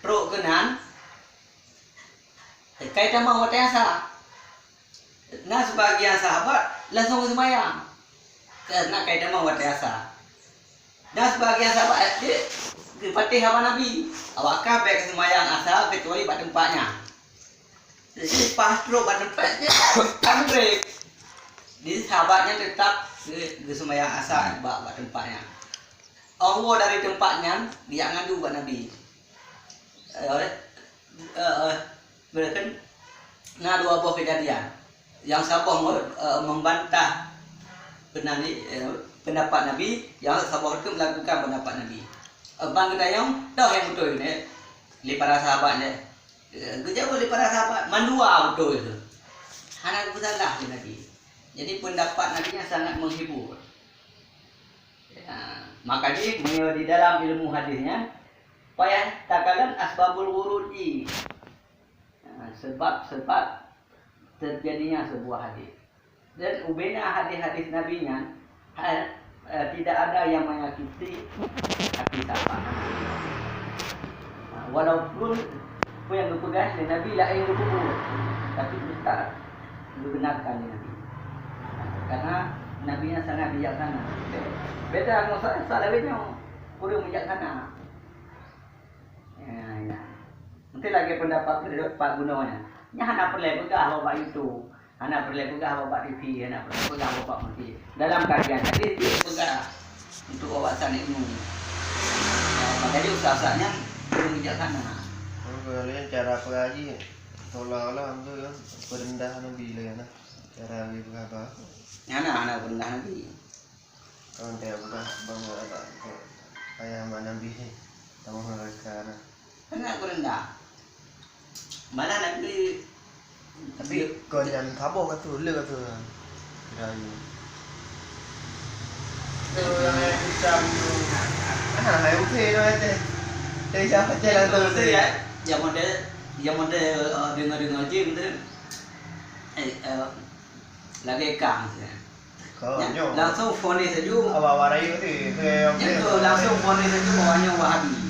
pro kenan kaitan mau asa. Nah sebagian sahabat langsung sembahyang karena kaitan mau asa. Dan sebagian sahabat di Fatihah apa Nabi awak kabeh sembahyang asa kecuali pada tempatnya. Jadi pas pro pada tempatnya kan break. Jadi sahabatnya tetap ke sembahyang asa pada tempatnya. Allah dari tempatnya dia ngadu buat Nabi. Berarti nah dua buah kejadian yang sabah membantah pendapat Nabi, yang sabah itu melakukan pendapat Nabi. Bang kita yang dah yang betul ini li para sahabatnya kerja oleh para sahabat mandua betul itu anak bersalah Nabi. Jadi pendapat Nabi nya sangat menghibur. Ya, maka di dalam ilmu hadisnya payah takalan asbabul wurudi, sebab-sebab terjadinya sebuah hadis. Dan ubena hadis-hadis nabinya tidak ada yang menyakiti hati sahabat. Walaupun yang berpegang dengan Nabi lain berkubur, tapi tetap dibenarkan Nabi. Karena Nabi-nya sangat bijaksana. Beda dengan salawatnya kurang bijaksana. Ya. Nanti lagi pendapat Pak Gunawan. Nya anak perlu pegang bapak itu, anak perlu pegang bapak TV, anak perlu pegang bapak mati. Dalam kajian tadi dia pegang untuk wawasan ilmu. Jadi usaha-usahanya belum bijaksana. Kalian cara pengaji seolah-olah itu kan perendah Nabi lah ya, cara itu apa? Anak perendah Nabi. Kalau dia bukan bangga apa? Kayak mana Nabi tamu mereka. Anak perendah. Mana Nabi? Tapi kau jangan kabur kata, le kata. Kirayu. Itu yang macam, hai okey tu ada. Dari siapa jalan tu ya? Yang model dengar je tu. Lagi kang. Kau langsung phone saja. Awak warai tu. Yang tu langsung phone saja bawahnya Wahabi.